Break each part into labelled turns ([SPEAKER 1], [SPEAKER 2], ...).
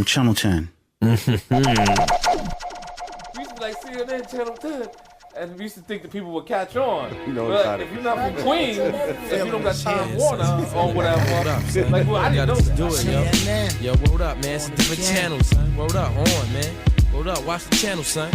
[SPEAKER 1] Channel 10.
[SPEAKER 2] We used to be like CNN Channel 10, and we used to think that people would catch on. But if you're not from Queens, if you don't got Time Warner or whatever, like, well, I didn't know that.
[SPEAKER 3] Do it, yo. Yo, word up, man. It's a different channel, son. Word up, on, man. Word up, watch the channel, son.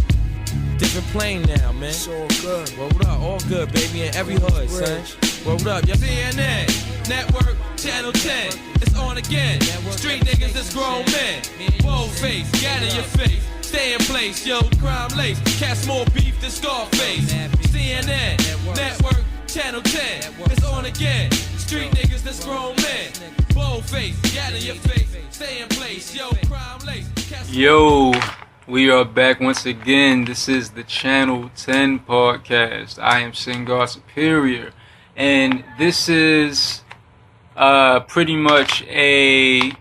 [SPEAKER 3] Different plane now, man.
[SPEAKER 4] It's all good.
[SPEAKER 3] Word up, all good, baby, in every hood, son. Word up, yo. CNN, Network, Channel 10. It's on again. Street niggas, it's grown men. Bold face, get in your face. Stay in place, yo, crime lace. Cast more beef than Scarface. CNN, Network, Channel 10. It's on again. Street niggas, that's grown men. Bold face, get in your face. Stay in place, yo, crime lace.
[SPEAKER 5] Yo, we are back once again. This is the Channel 10 podcast. I am Singar Superior. And this is pretty much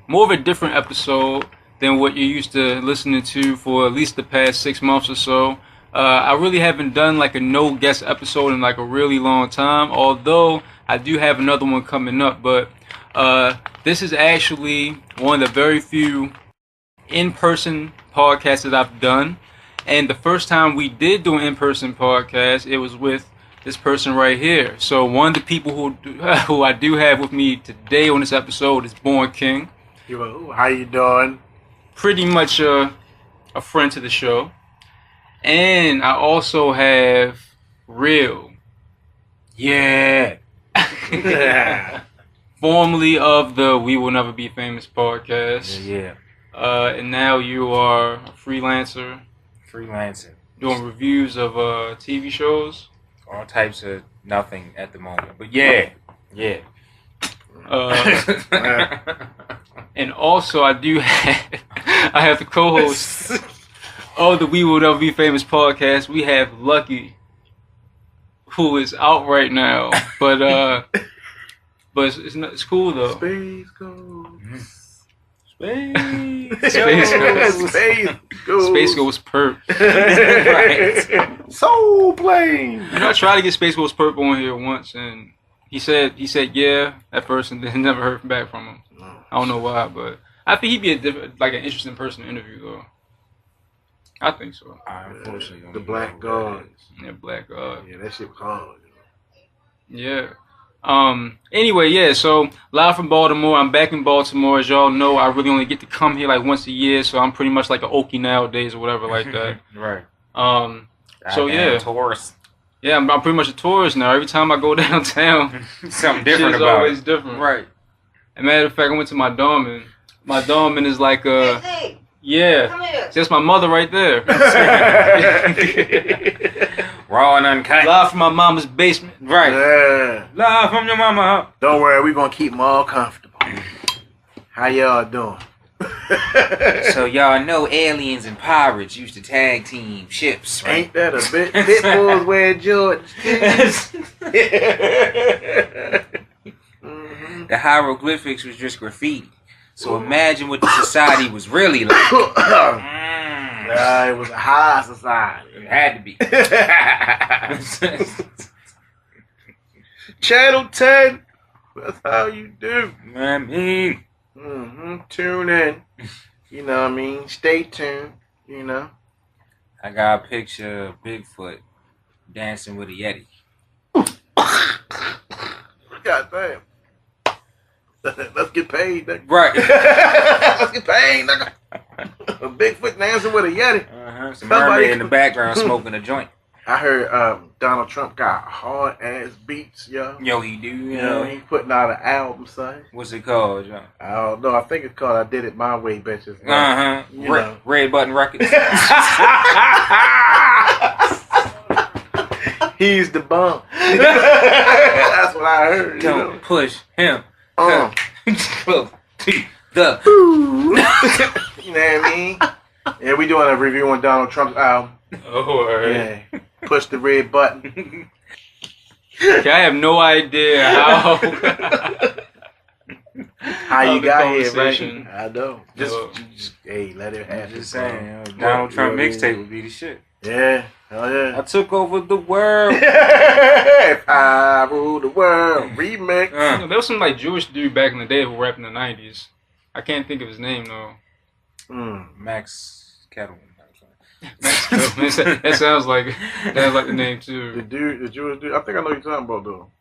[SPEAKER 5] more of a different episode than what you're used to listening to for at least the past 6 months or so. I really haven't done like a no guest episode in like a really long time, although I do have another one coming up. But this is actually one of the very few in-person podcasts that I've done. And the first time we did do an in-person podcast, it was with this person right here. So one of the people who I do have with me today on this episode is Born King.
[SPEAKER 4] Yo, how you doing?
[SPEAKER 5] Pretty much a friend to the show. And I also have Real.
[SPEAKER 4] Yeah.
[SPEAKER 5] Formerly of the We Will Never Be Famous podcast.
[SPEAKER 4] Yeah.
[SPEAKER 5] And now you are a freelancer.
[SPEAKER 6] Freelancing.
[SPEAKER 5] Doing reviews of TV shows.
[SPEAKER 6] All types of nothing at the moment. But yeah.
[SPEAKER 5] And also I have the co-host of the We Will Never Be Famous podcast. We have Lucky, who is out right now, but it's cool though.
[SPEAKER 4] Space Ghost.
[SPEAKER 5] Space Ghost perp.
[SPEAKER 4] Right. Soul Plane.
[SPEAKER 5] You know, I tried to get Space Ghost perp on here once, and he said yeah at first, and then never heard back from him. I don't know why, but I think he'd be an interesting person to interview though. I think so.
[SPEAKER 6] Unfortunately,
[SPEAKER 4] The Black God.
[SPEAKER 5] Yeah, Black God.
[SPEAKER 4] Yeah, that shit was hard.
[SPEAKER 5] Yeah. Anyway, yeah, so live from Baltimore. I'm back in Baltimore. As y'all know, I really only get to come here like once a year, so I'm pretty much like an Okie nowadays or whatever like that.
[SPEAKER 6] Right.
[SPEAKER 5] So yeah.
[SPEAKER 6] Tourist.
[SPEAKER 5] Yeah, I'm pretty much a tourist now. Every time I go downtown,
[SPEAKER 6] Something different
[SPEAKER 5] shit's
[SPEAKER 6] about
[SPEAKER 5] always
[SPEAKER 6] it.
[SPEAKER 5] different.
[SPEAKER 6] Right.
[SPEAKER 5] As a matter of fact, I went to my doorman. My doorman is like yeah.
[SPEAKER 7] Come here.
[SPEAKER 5] That's my mother right there.
[SPEAKER 6] Raw and uncut.
[SPEAKER 5] Live from my mama's basement.
[SPEAKER 6] Right.
[SPEAKER 4] Yeah.
[SPEAKER 6] Live from your mama, huh?
[SPEAKER 4] Don't worry, we're gonna keep them all comfortable. How y'all doing?
[SPEAKER 6] So y'all know aliens and pirates used to tag team ships, right?
[SPEAKER 4] Ain't that a bit? Pitbulls wear Jordans.
[SPEAKER 6] The hieroglyphics was just graffiti. So imagine what the society was really like.
[SPEAKER 4] It was a high society.
[SPEAKER 6] It had to be.
[SPEAKER 4] Channel 10. That's how you do.
[SPEAKER 6] I mean,
[SPEAKER 4] Tune in. You know what I mean? Stay tuned. You know.
[SPEAKER 6] I got a picture of Bigfoot dancing with a Yeti.
[SPEAKER 4] God damn. Let's get paid, nigga.
[SPEAKER 6] Right.
[SPEAKER 4] Let's get paid, nigga. A Bigfoot dancing with a Yeti.
[SPEAKER 6] Some mermaid in the background smoking a joint.
[SPEAKER 4] I heard Donald Trump got hard ass beats, yo.
[SPEAKER 6] Yo, he do,
[SPEAKER 4] You know, he putting out an album, son.
[SPEAKER 6] What's it called, yo?
[SPEAKER 4] I don't know. I think it's called I Did It My Way, bitches. You know.
[SPEAKER 6] Red Button Records.
[SPEAKER 4] He's the bum. That's what I heard.
[SPEAKER 6] Don't push him. Close to the.
[SPEAKER 4] You know what I mean? Yeah, we doing a review on Donald Trump's album.
[SPEAKER 5] Oh, alright.
[SPEAKER 4] Yeah. Push the red button.
[SPEAKER 5] Okay, I have no idea how
[SPEAKER 4] You
[SPEAKER 5] the
[SPEAKER 4] got here,
[SPEAKER 5] conversation.
[SPEAKER 4] right? I know. Just hey, let it happen.
[SPEAKER 6] Just saying, Donald Trump mixtape would be the shit.
[SPEAKER 4] Yeah, hell yeah.
[SPEAKER 6] I took over the world.
[SPEAKER 4] If I rule the world, remix.
[SPEAKER 5] There was some like Jewish dude back in the day who rapped in the 90s. I can't think of his name though.
[SPEAKER 6] Max Kettle.
[SPEAKER 5] That sounds like the name too.
[SPEAKER 4] The Jewish dude. I think I know what you're talking about though.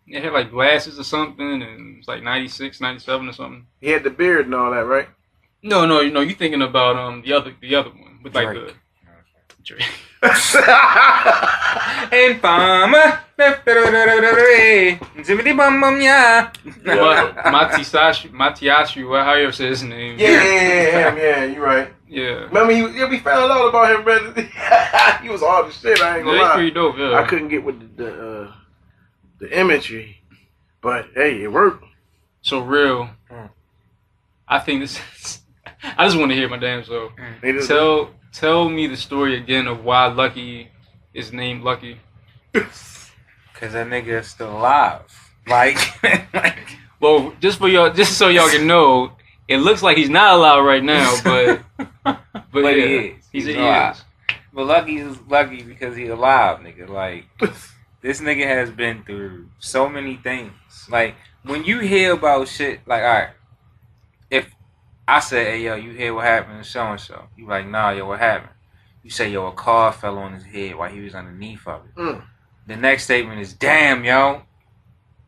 [SPEAKER 5] It had like glasses or something, and it's like 96, 97 or something.
[SPEAKER 4] He had the beard and all that, right?
[SPEAKER 5] No, you thinking about the other one with like
[SPEAKER 6] Drake.
[SPEAKER 5] the Drake.
[SPEAKER 6] And Fama. Zimmity bum bum yeah.
[SPEAKER 5] Matiashu, how you say his name?
[SPEAKER 4] Yeah, you're right.
[SPEAKER 5] Yeah.
[SPEAKER 4] Remember, we found out about him, brother. He was hard as shit. I ain't gonna
[SPEAKER 5] Yeah, he's
[SPEAKER 4] lie.
[SPEAKER 5] pretty dope. Yeah.
[SPEAKER 4] I couldn't get with the imagery, but hey, it worked.
[SPEAKER 5] So real. I think this. I just want to hear my damn self. Tell me the story again of why Lucky is named Lucky.
[SPEAKER 6] Cause that nigga is still alive. Like,
[SPEAKER 5] well, just so y'all can know, it looks like he's not alive right now, but
[SPEAKER 6] but
[SPEAKER 5] yeah,
[SPEAKER 6] he is.
[SPEAKER 5] He
[SPEAKER 6] alive.
[SPEAKER 5] is.
[SPEAKER 6] But Lucky is lucky because he's alive, nigga. Like, this nigga has been through so many things. Like, when you hear about shit, like, alright, if I say, hey, yo, you hear what happened to so-and-so? You like, nah, yo, what happened? You say, yo, a car fell on his head while he was underneath of it. The next statement is, damn, yo,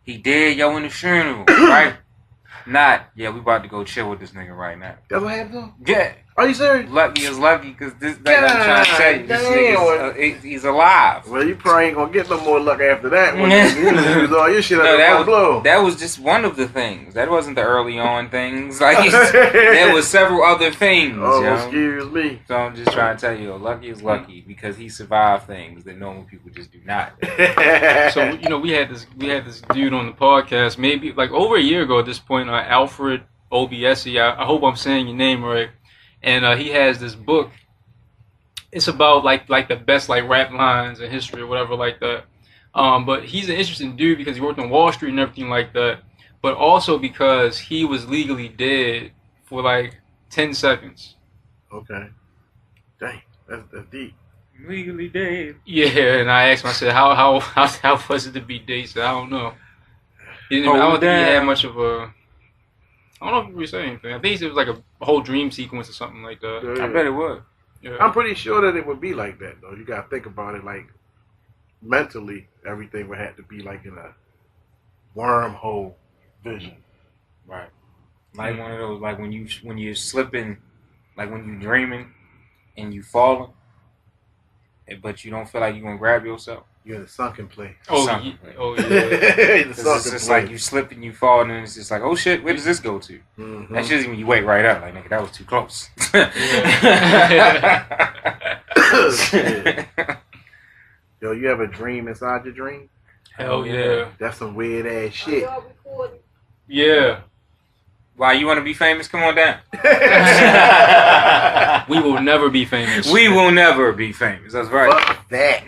[SPEAKER 6] he dead, yo, in the funeral, right? Not, yeah, we about to go chill with this nigga right now.
[SPEAKER 4] That's what happened?
[SPEAKER 6] Yeah.
[SPEAKER 4] Are you serious?
[SPEAKER 6] Lucky is lucky because this, like I'm trying to tell you, this nigga's, he's alive.
[SPEAKER 4] Well, you probably ain't gonna get no more luck after that. When you lose all your shit at one blow.
[SPEAKER 6] That was just one of the things. That wasn't the early on things. Like, there was several other things.
[SPEAKER 4] Oh,
[SPEAKER 6] yo.
[SPEAKER 4] excuse me.
[SPEAKER 6] So I'm just trying to tell you, Lucky is lucky because he survived things that normal people just do not.
[SPEAKER 5] So we had this dude on the podcast maybe like over a year ago at this point, Alfred OBSE. I hope I'm saying your name right. And he has this book. It's about like the best like rap lines in history or whatever like that. But he's an interesting dude because he worked on Wall Street and everything like that. But also because he was legally dead for like 10 seconds.
[SPEAKER 4] Okay. Dang, that's deep.
[SPEAKER 6] Legally dead.
[SPEAKER 5] Yeah, and I asked him, I said, how was it to be dead? He said, I don't know. I don't think he had much of a... I don't know if he really said anything. I think it was like a whole dream sequence or something like that.
[SPEAKER 4] Yeah.
[SPEAKER 6] I bet it was.
[SPEAKER 5] Yeah.
[SPEAKER 4] I'm pretty sure that it would be like that, though. You gotta think about it, like, mentally, everything would have to be like in a wormhole vision.
[SPEAKER 6] Right. Like one of those, like when you're slipping, like when you're dreaming and you falling, but you don't feel like you're gonna grab yourself.
[SPEAKER 4] You're in a sunken place.
[SPEAKER 5] Yeah.
[SPEAKER 6] It's just like you slip and you fall, and then it's just like, oh shit, where does this go to?
[SPEAKER 4] Mm-hmm.
[SPEAKER 6] That's just when you wake right up, like nigga, that was too close.
[SPEAKER 4] Yo, you ever dream inside your dream?
[SPEAKER 5] Hell yeah.
[SPEAKER 4] That's some weird ass shit.
[SPEAKER 5] Yeah.
[SPEAKER 6] Why, you want to be famous? Come on down.
[SPEAKER 5] We will never be famous.
[SPEAKER 6] We will never be famous. That's right.
[SPEAKER 4] Fuck that.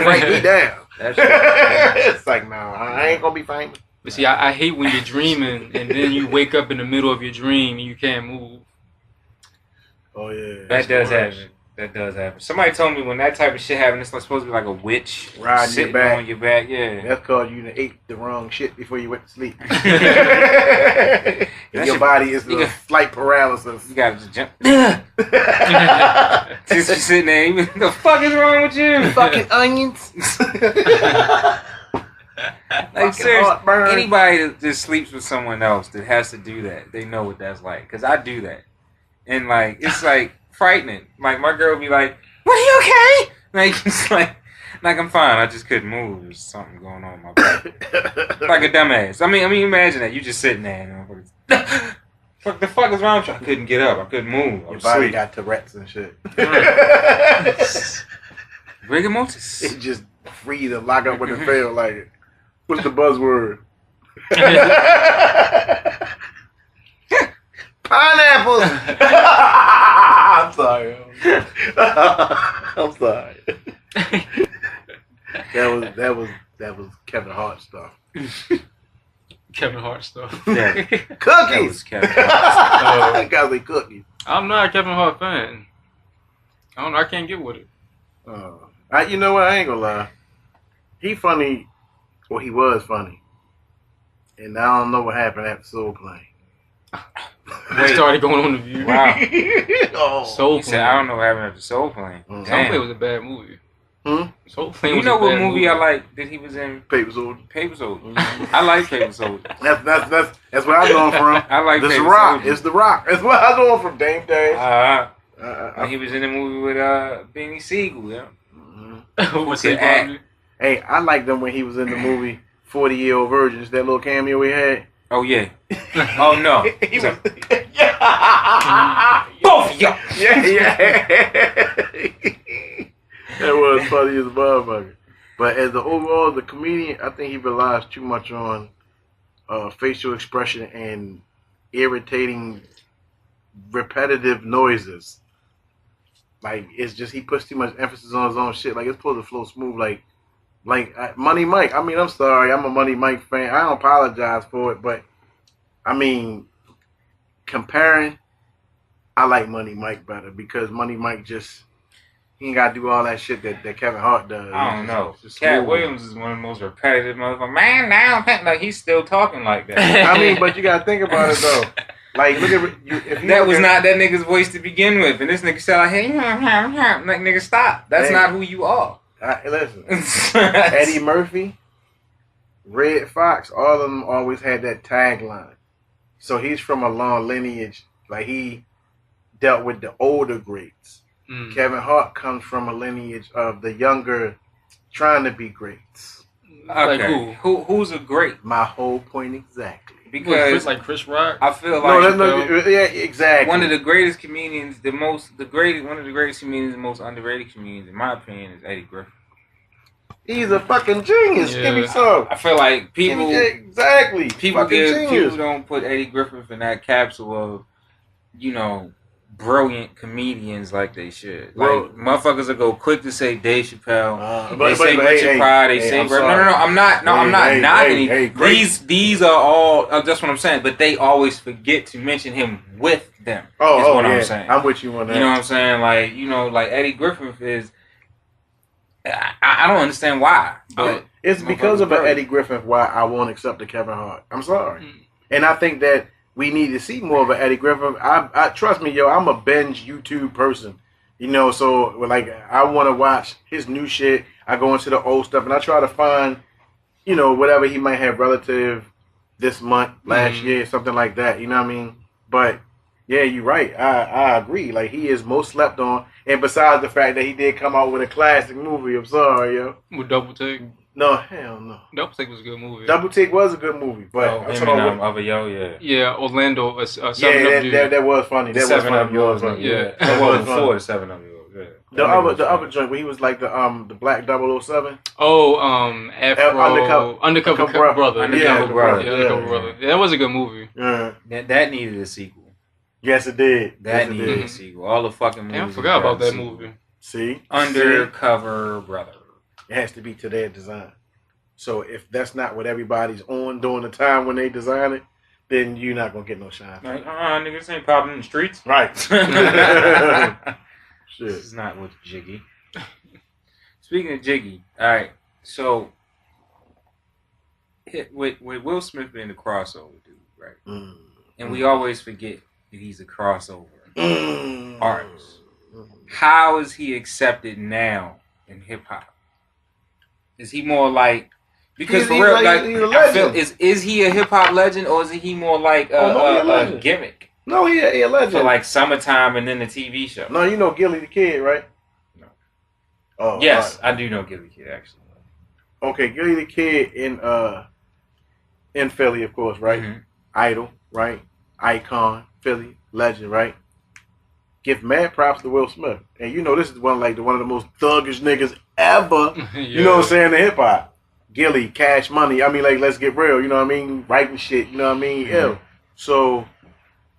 [SPEAKER 4] Write me down.
[SPEAKER 6] That's right.
[SPEAKER 4] It's like, no, I ain't gonna be famous.
[SPEAKER 5] But see, I hate when you're dreaming and then you wake up in the middle of your dream and you can't move.
[SPEAKER 4] Oh yeah.
[SPEAKER 6] That does happen. That does happen. Somebody told me when that type of shit happens, it's like supposed to be like a witch
[SPEAKER 4] riding
[SPEAKER 6] sitting
[SPEAKER 4] your back.
[SPEAKER 6] on your back. Yeah.
[SPEAKER 4] That's cause you ate the wrong shit before you went to sleep.
[SPEAKER 6] That
[SPEAKER 4] Your body is in slight paralysis.
[SPEAKER 6] You gotta just jump. Since you're sitting there, what the fuck is wrong with you?
[SPEAKER 4] Fucking onions.
[SPEAKER 6] Like seriously, anybody that just sleeps with someone else that has to do that, they know what that's like. Cause I do that, and like it's like frightening. Like my girl be like, "What, are you okay?" Like it's like I'm fine. I just couldn't move. There's something going on in my body. Like a dumbass. I mean, imagine that you just sitting there. You know, what the fuck is wrong with you? I couldn't get up. I couldn't move.
[SPEAKER 4] Your body got Tourette's and shit.
[SPEAKER 6] Rigor mortis.
[SPEAKER 4] It just free to lock up when it fail. Like, what's the buzzword? Pineapples. I'm sorry. I'm sorry. That was Kevin Hart stuff.
[SPEAKER 5] Kevin Hart stuff.
[SPEAKER 6] Yeah.
[SPEAKER 4] Cookies.
[SPEAKER 6] Kevin Hart.
[SPEAKER 4] Gotta be cookies.
[SPEAKER 5] I'm not a Kevin Hart fan. I don't know. I can't get with it.
[SPEAKER 4] You know what? I ain't gonna lie. He funny, or he was funny, and I don't know what happened after Soul Plane.
[SPEAKER 5] He started going on the View.
[SPEAKER 6] Wow.
[SPEAKER 5] Soul
[SPEAKER 6] He said,
[SPEAKER 5] Plane.
[SPEAKER 6] I don't know what happened after Soul Plane.
[SPEAKER 5] Soul Plane was a bad movie. Soul Plane
[SPEAKER 6] You
[SPEAKER 5] was
[SPEAKER 6] know
[SPEAKER 5] a
[SPEAKER 6] what
[SPEAKER 5] bad
[SPEAKER 6] movie I like that he was in?
[SPEAKER 4] Paper Soldier.
[SPEAKER 6] Paper Soldier. I like Paper Soldier.
[SPEAKER 4] That's where I know him from.
[SPEAKER 6] I like
[SPEAKER 4] This
[SPEAKER 6] Paper
[SPEAKER 4] Rock.
[SPEAKER 6] Soldier.
[SPEAKER 4] It's The Rock. That's where I know him from. Dame Dash.
[SPEAKER 6] He was in the movie with Benny Siegel, yeah.
[SPEAKER 5] What's it
[SPEAKER 6] act.
[SPEAKER 4] Hey, I liked him when he was in the movie 40-Year-Old Virgins. That little cameo he had.
[SPEAKER 6] Oh yeah. Oh no.
[SPEAKER 4] He was.
[SPEAKER 6] Both of y'all.
[SPEAKER 4] Yeah. That was funny as a motherfucker. But as the overall, the comedian, I think he relies too much on facial expression and irritating, repetitive noises. Like, it's just, he puts too much emphasis on his own shit. Like, it's supposed to flow smooth. Like Money Mike. I mean, I'm sorry. I'm a Money Mike fan. I don't apologize for it. But, I mean, comparing, I like Money Mike better because Money Mike just, he ain't got to do all that shit that Kevin Hart does.
[SPEAKER 6] I don't know.
[SPEAKER 4] Just
[SPEAKER 6] Cat
[SPEAKER 4] smooth.
[SPEAKER 6] Williams is one of the most repetitive motherfuckers. Man, now like he's still talking like that.
[SPEAKER 4] I mean, but you got to think about it, though. Like, look at you. If you
[SPEAKER 6] That
[SPEAKER 4] look
[SPEAKER 6] was
[SPEAKER 4] at,
[SPEAKER 6] not that nigga's voice to begin with. And this nigga said, like, hey, like, nigga, stop. That's
[SPEAKER 4] Hey.
[SPEAKER 6] not who you are.
[SPEAKER 4] Listen, Eddie Murphy, Red Fox, all of them always had that tagline. So he's from a long lineage. Like, he dealt with the older greats. Kevin Hart comes from a lineage of the younger, trying to be greats.
[SPEAKER 6] Okay.
[SPEAKER 5] Like
[SPEAKER 6] Who's a great?
[SPEAKER 4] My whole point exactly.
[SPEAKER 6] Because
[SPEAKER 5] like Chris Rock.
[SPEAKER 6] I feel
[SPEAKER 4] No,
[SPEAKER 6] like
[SPEAKER 4] yeah, exactly.
[SPEAKER 6] one of the greatest comedians, one of the greatest comedians, the most underrated comedians, in my opinion, is Eddie Griffin.
[SPEAKER 4] He's a fucking genius.
[SPEAKER 5] Yeah.
[SPEAKER 4] Give me some.
[SPEAKER 6] I feel like people
[SPEAKER 4] Exactly.
[SPEAKER 6] people
[SPEAKER 4] Fucking genius.
[SPEAKER 6] people don't put Eddie Griffin in that capsule of, you know, brilliant comedians like they should.
[SPEAKER 4] Well,
[SPEAKER 6] like motherfuckers will go quick to say Dave Chappelle.
[SPEAKER 4] but
[SPEAKER 6] They say
[SPEAKER 4] hey,
[SPEAKER 6] Richard
[SPEAKER 4] hey,
[SPEAKER 6] Pryor. They
[SPEAKER 4] hey,
[SPEAKER 6] say
[SPEAKER 4] I'm
[SPEAKER 6] no.
[SPEAKER 4] sorry.
[SPEAKER 6] I'm not knocking
[SPEAKER 4] hey,
[SPEAKER 6] him.
[SPEAKER 4] great.
[SPEAKER 6] These are all. That's what I'm saying. But they always forget to mention him with them.
[SPEAKER 4] Oh,
[SPEAKER 6] is what
[SPEAKER 4] yeah.
[SPEAKER 6] I'm saying.
[SPEAKER 4] I'm with you on that.
[SPEAKER 6] You know what I'm saying? Like, you know, like Eddie Griffin is. I don't understand why, but
[SPEAKER 4] It's because of
[SPEAKER 6] brilliant.
[SPEAKER 4] Eddie Griffin why I won't accept the Kevin Hart. I'm sorry. And I think that we need to see more of an Eddie Griffin. I trust me, yo, I'm a binge YouTube person. You know, so like I want to watch his new shit. I go into the old stuff and I try to find, you know, whatever he might have relative this month, last year, something like that. You know what I mean? But yeah, you're right. I agree. Like, he is most slept on. And besides the fact that he did come out with a classic movie, I'm sorry, yo.
[SPEAKER 5] With Double Take.
[SPEAKER 4] No, hell no.
[SPEAKER 5] Double Take was a good movie.
[SPEAKER 4] Double Take was a good movie, but I'm talking about
[SPEAKER 6] of a yo, yeah.
[SPEAKER 5] Yeah, Orlando.
[SPEAKER 4] yeah, that was funny. That was
[SPEAKER 6] Seven
[SPEAKER 4] funny.
[SPEAKER 6] Up yours,
[SPEAKER 4] funny.
[SPEAKER 5] yeah.
[SPEAKER 6] That
[SPEAKER 4] was
[SPEAKER 6] was
[SPEAKER 4] funny.
[SPEAKER 6] before the 7 of yours. Yeah.
[SPEAKER 4] The other joint where he was like the black 007.
[SPEAKER 5] Oh, Afro Undercover Brother.
[SPEAKER 6] Undercover Brother.
[SPEAKER 5] Yeah, Undercover Brother. Yeah, that was a good movie.
[SPEAKER 4] Yeah.
[SPEAKER 6] That needed a sequel.
[SPEAKER 4] Yes, it did.
[SPEAKER 6] That
[SPEAKER 4] yes, it
[SPEAKER 6] needed
[SPEAKER 4] did.
[SPEAKER 6] a sequel. All the fucking movies.
[SPEAKER 5] Damn, I forgot about that
[SPEAKER 6] sequel.
[SPEAKER 5] movie.
[SPEAKER 4] See,
[SPEAKER 6] Undercover Brother.
[SPEAKER 4] it has to be to their design. So if that's not what everybody's on during the time when they design it, then you're not gonna get no shine.
[SPEAKER 6] Like, niggas ain't popping in the streets.
[SPEAKER 4] Right.
[SPEAKER 6] This
[SPEAKER 4] Shit.
[SPEAKER 6] is not what's jiggy. Speaking of jiggy, all right. So with Will Smith being the crossover dude, right? And we always forget that he's a crossover artist. How is he accepted now in hip hop? Is he more like, because
[SPEAKER 4] He's
[SPEAKER 6] for real,
[SPEAKER 4] like- he's a
[SPEAKER 6] I feel,
[SPEAKER 4] legend.
[SPEAKER 6] is he a hip hop legend or is he more like
[SPEAKER 4] Oh, no, he a
[SPEAKER 6] a
[SPEAKER 4] legend.
[SPEAKER 6] gimmick
[SPEAKER 4] No, he a legend.
[SPEAKER 6] for like Summertime and then the TV show?
[SPEAKER 4] No, you know Gilly the Kid, right?
[SPEAKER 6] No.
[SPEAKER 4] Oh,
[SPEAKER 6] Yes, I do know Gilly Kid actually.
[SPEAKER 4] Okay, Gilly the Kid in Philly, of course, right?
[SPEAKER 6] Mhm.
[SPEAKER 4] Idol, right? Icon, Philly, legend, right? Give mad props to Will Smith. And you know this is one of the most thuggish niggas ever. You know what I'm saying? In hip hop. Gilly, Cash Money. I mean, like, let's get real. You know what I mean? Writing shit. You know what I mean? Ill. So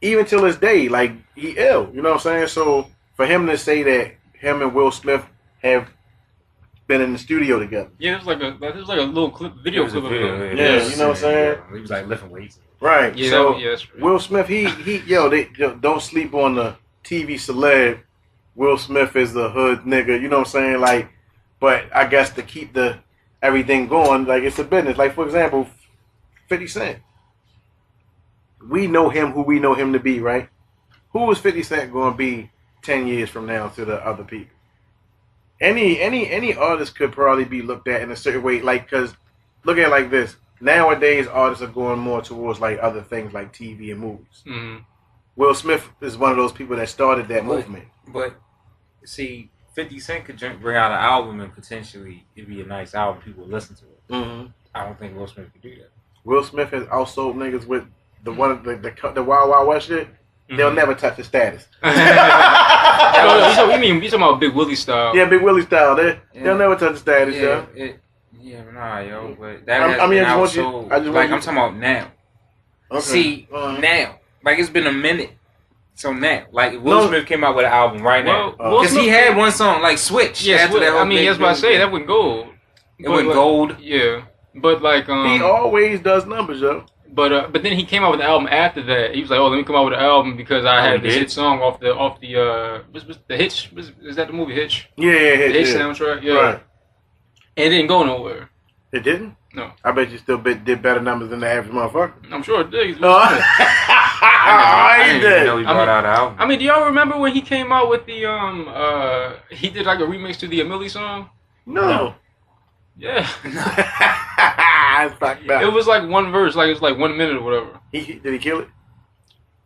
[SPEAKER 4] even till this day, like, he ill. You know what I'm saying? So for him to say that him and Will Smith have been in the studio together.
[SPEAKER 5] Yeah, it was like a little video clip of it.
[SPEAKER 4] Yeah, you know what I'm saying?
[SPEAKER 6] He was like lifting weights.
[SPEAKER 4] Right.
[SPEAKER 5] Yeah,
[SPEAKER 4] so
[SPEAKER 5] that's true.
[SPEAKER 4] Will Smith, they don't sleep on the TV celeb. Will Smith is the hood nigga. You know what I'm saying? Like, but I guess to keep everything going, like, it's a business. Like, for example, 50 Cent. we know him who we know him to be, right? Who is 50 Cent going to be 10 years from now to the other people? Any artist could probably be looked at in a certain way, like, because look at it like this. Nowadays, artists are going more towards like other things like TV and movies.
[SPEAKER 5] Mm-hmm.
[SPEAKER 4] Will Smith is one of those people that started that movement.
[SPEAKER 6] But see, 50 Cent could bring out an album and potentially it'd be a nice album. People would listen to it.
[SPEAKER 4] Mm-hmm.
[SPEAKER 6] I don't think Will Smith could do that.
[SPEAKER 4] Will Smith has outsold niggas with the Wild Wild West shit. They'll never touch the status.
[SPEAKER 5] You talking about Big Willie style?
[SPEAKER 4] Yeah, Big Willie style. They'll never touch the status,
[SPEAKER 6] yo. But that has
[SPEAKER 4] I
[SPEAKER 6] been
[SPEAKER 4] just
[SPEAKER 6] I'm talking about now.
[SPEAKER 4] Okay.
[SPEAKER 6] See, now. Like, it's been a minute. So now. Like, Will Smith came out with an album right now. Because he had one song, like, Switch.
[SPEAKER 5] Yeah, that's what I say. That went gold.
[SPEAKER 6] It went gold?
[SPEAKER 5] Yeah. But, like...
[SPEAKER 4] he always does numbers, yo.
[SPEAKER 5] But then he came out with the album after that. He was like, "Oh, let me come out with an album because I had this hit song off the what's the Hitch? Is that the movie Hitch?
[SPEAKER 4] Yeah,
[SPEAKER 5] the Hitch soundtrack. Yeah, right. And it didn't go nowhere.
[SPEAKER 4] It didn't?
[SPEAKER 5] No.
[SPEAKER 4] I bet you still did better numbers than the average motherfucker.
[SPEAKER 5] I'm sure it did.
[SPEAKER 6] I didn't even know he brought out an album.
[SPEAKER 5] I mean, do y'all remember when he came out with the he did like a remix to the Millie song?
[SPEAKER 4] No.
[SPEAKER 5] Yeah.
[SPEAKER 4] It
[SPEAKER 5] was like one verse, like it was like 1 minute or whatever.
[SPEAKER 4] Did he kill it?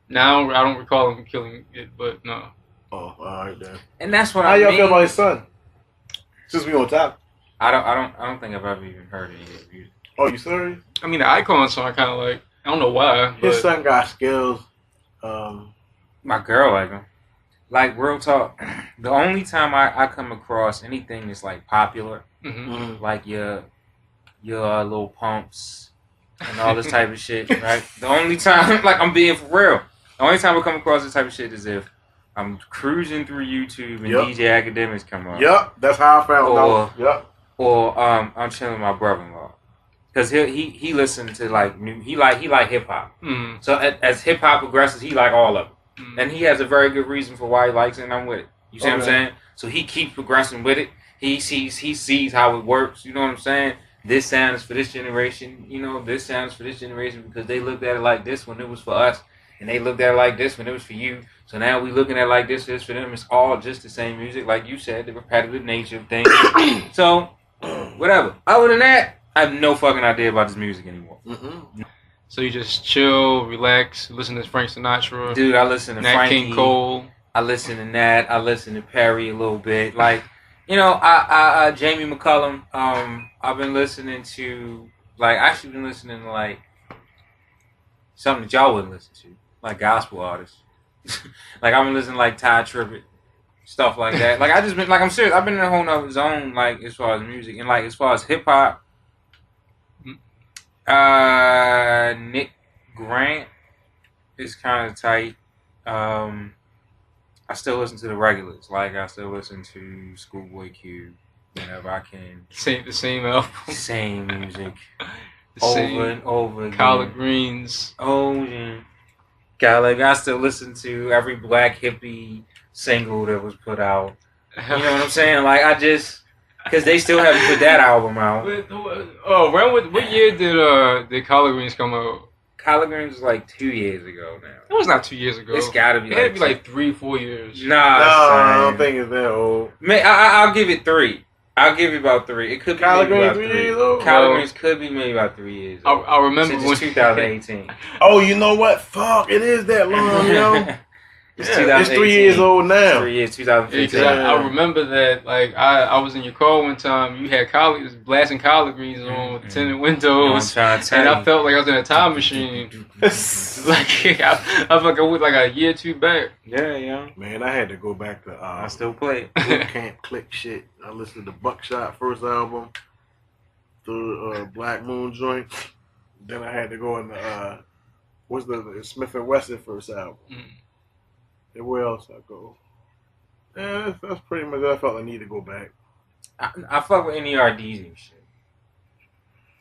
[SPEAKER 5] No, I don't recall him killing it, but no.
[SPEAKER 4] Oh, all right then.
[SPEAKER 6] And that's what
[SPEAKER 4] How y'all feel about his son? Since we on top.
[SPEAKER 6] I don't think I've ever even heard any of his music.
[SPEAKER 4] Oh, you serious?
[SPEAKER 5] I mean, the Icon song I kind of like. I don't know why.
[SPEAKER 4] His son got skills.
[SPEAKER 6] My girl like him. Like, real talk, the only time I come across anything that's like popular, like your little pumps and all this type of shit, right? The only time, like, I'm being for real, the only time I come across this type of shit is if I'm cruising through YouTube and DJ Academics come up.
[SPEAKER 4] Yep, that's how I found out. Yep.
[SPEAKER 6] Or I'm chilling with my brother-in-law. Because he listened to like he like hip hop. So as hip hop progresses, he like all of it, and he has a very good reason for why he likes it. And I'm with it. You see what I'm saying? So he keeps progressing with it. He sees how it works. You know what I'm saying? This sound is for this generation. You know, this sound is for this generation because they looked at it like this when it was for us, and they looked at it like this when it was for you. So now we looking at it like this is for them. It's all just the same music, like you said, the repetitive nature of things. So whatever. Other than that, I have no fucking idea about this music anymore.
[SPEAKER 5] So you just chill, relax, listen to Frank Sinatra.
[SPEAKER 6] Dude, I listen to
[SPEAKER 5] Nat
[SPEAKER 6] Frankie.
[SPEAKER 5] King Cole.
[SPEAKER 6] I listen to Nat. I listen to Perry a little bit. Like, you know, I Jamie McCullum. I've been listening to, like, actually been listening to, like, something that y'all wouldn't listen to, like gospel artists. Like, I've been listening to, like, Ty Tribbett, stuff like that. Like, I just been, like, I'm serious. I've been in a whole nother zone, like, as far as music. And, like, as far as hip hop, Nick Grant is kind of tight. I still listen to the regulars. Like, I still listen to Schoolboy Q whenever I can.
[SPEAKER 5] The same album.
[SPEAKER 6] Same music.
[SPEAKER 5] Over
[SPEAKER 6] and over again.
[SPEAKER 5] Collard Greens.
[SPEAKER 6] Oh, yeah. God, like, I still listen to every Black Hippie single that was put out. You know what I'm saying? Like, I just... Because they still haven't put that album out.
[SPEAKER 5] What year did Collard Greens come out?
[SPEAKER 6] Collard Greens was like 2 years ago now.
[SPEAKER 5] It was not 2 years ago.
[SPEAKER 6] It's gotta be.
[SPEAKER 5] It had to be like 3-4 years.
[SPEAKER 6] Nah,
[SPEAKER 4] I don't think it's that old.
[SPEAKER 6] Man, I'll give it 3. I'll give you about 3. It could be
[SPEAKER 4] Collard
[SPEAKER 6] maybe
[SPEAKER 4] Greens
[SPEAKER 6] about
[SPEAKER 4] 3
[SPEAKER 6] 3.
[SPEAKER 4] years old?
[SPEAKER 6] Collard Greens could be maybe about 3 years old.
[SPEAKER 5] I remember
[SPEAKER 6] Since
[SPEAKER 5] when
[SPEAKER 6] 2018.
[SPEAKER 4] Oh, you know what? Fuck, it is that long, yo. It's 3 years old now.
[SPEAKER 6] 3 years, 2015.
[SPEAKER 5] I remember that, like, I was in your car one time. You had blasting collard greens on with tinted windows, and I felt like I was in a time machine. Like, I felt like I went like a year or two back.
[SPEAKER 6] Yeah.
[SPEAKER 4] Man, I had to go back to
[SPEAKER 6] I still play it.
[SPEAKER 4] Boot Camp Click shit. I listened to Buckshot first album, the Black Moon joint. Then I had to go in the what's the Smith and Wesson first album. And where else I go? Yeah, that's pretty much. I felt I need to go back.
[SPEAKER 6] I fuck with NERDs and shit.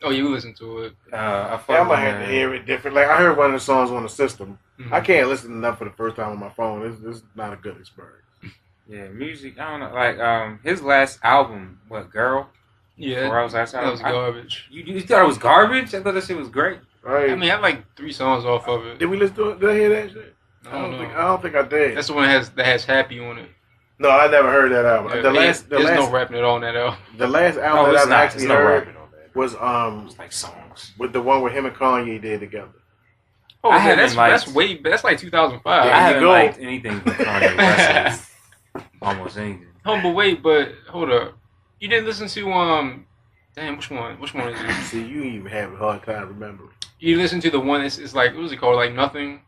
[SPEAKER 5] Oh, you listen to it?
[SPEAKER 6] I
[SPEAKER 4] might have to hear it different. Like, I heard one of the songs on the system. I can't listen to enough for the first time on my phone. It's not a good experience.
[SPEAKER 6] Yeah, music. I don't know. Like, his last album, what, Girl?
[SPEAKER 5] Yeah,
[SPEAKER 6] that was
[SPEAKER 5] garbage.
[SPEAKER 6] You thought it was garbage? I thought that shit was great.
[SPEAKER 4] Right.
[SPEAKER 5] I mean, I have like 3 songs off of it.
[SPEAKER 4] Did we listen to it? Did I hear that shit?
[SPEAKER 5] I
[SPEAKER 4] don't think I did.
[SPEAKER 5] That's the one that has Happy on it.
[SPEAKER 4] No, I never heard that album.
[SPEAKER 5] Yeah, there's no rapping at all on that album.
[SPEAKER 4] The last album that I've actually heard was
[SPEAKER 6] it's like songs
[SPEAKER 4] with the one with him and Kanye did together.
[SPEAKER 5] Oh, that's like 2005.
[SPEAKER 6] I haven't liked anything from Kanye West. Almost anything.
[SPEAKER 5] But wait, but hold up. You didn't listen to damn, which one? Which one is it?
[SPEAKER 4] See, you even have a hard time remembering.
[SPEAKER 5] You listen to the one it's like, what was it called? Like Nothing.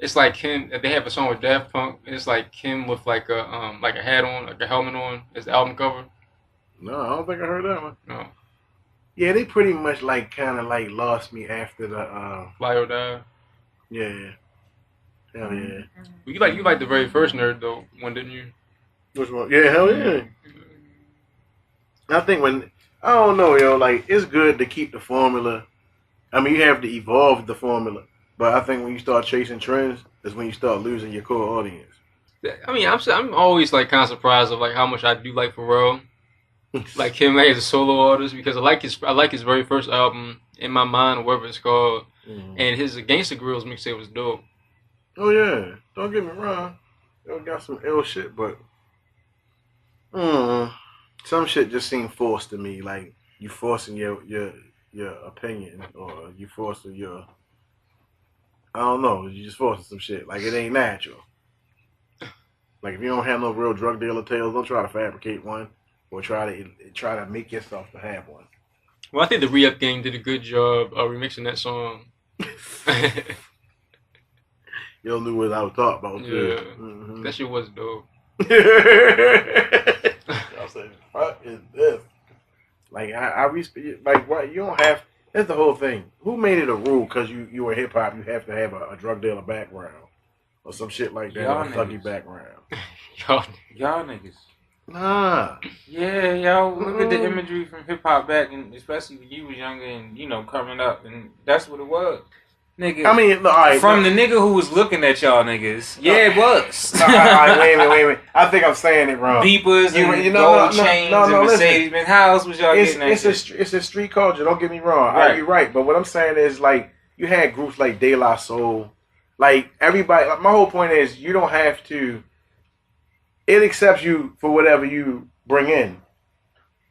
[SPEAKER 5] It's like Kim. They have a song with Daft Punk. And it's like Kim with like a hat on, like a helmet on. It's the album cover.
[SPEAKER 4] No, I don't think I heard that one.
[SPEAKER 5] No.
[SPEAKER 4] Yeah, they pretty much like kind of like lost me after the
[SPEAKER 5] Fly or Die.
[SPEAKER 4] Yeah. Hell yeah.
[SPEAKER 5] You like the very first Nerd though one, didn't you?
[SPEAKER 4] Which one? Yeah, hell yeah. I think I don't know, yo, like it's good to keep the formula. I mean, you have to evolve the formula. But I think when you start chasing trends, is when you start losing your core audience.
[SPEAKER 5] I mean, I'm always like kind of surprised of like how much I do like Pharrell, like him as a solo artist, because I like his very first album, In My Mind, or whatever it's called, and his Gangsta Grills mixtape was dope.
[SPEAKER 4] Oh yeah, don't get me wrong, they got some ill shit, but some shit just seemed forced to me, like you forcing your opinion, or you forcing your. I don't know. You just forcing some shit. Like, it ain't natural. Like, if you don't have no real drug dealer tales, don't try to fabricate one or try to make yourself to have one.
[SPEAKER 5] Well, I think the Re-Up Gang did a good job remixing that song.
[SPEAKER 4] You knew what I was talking about.
[SPEAKER 5] Yeah.
[SPEAKER 4] Mm-hmm.
[SPEAKER 5] That shit was dope.
[SPEAKER 4] I was saying, what is this? Like, I respect, like, what? You don't have... That's the whole thing. Who made it a rule because you were hip hop, you have to have a drug dealer background or some shit like that, or a thuggy background?
[SPEAKER 6] Y'all niggas.
[SPEAKER 4] Nah.
[SPEAKER 6] Yeah, y'all look at the imagery from hip hop back, and especially when you was younger and coming up, and that's what it was. Nigga,
[SPEAKER 4] I mean, all right,
[SPEAKER 6] from the nigga who was looking at y'all niggas, yeah, it was.
[SPEAKER 4] All right, wait a minute. I think I'm saying it wrong.
[SPEAKER 6] Beepers and gold chains and Mercedes-Benz. How else was y'all getting that shit?
[SPEAKER 4] It's a street culture. Don't get me wrong.
[SPEAKER 6] Right.
[SPEAKER 4] You're right. But what I'm saying is, like, you had groups like De La Soul. Like, everybody. Like, my whole point is, you don't have to. It accepts you for whatever you bring in.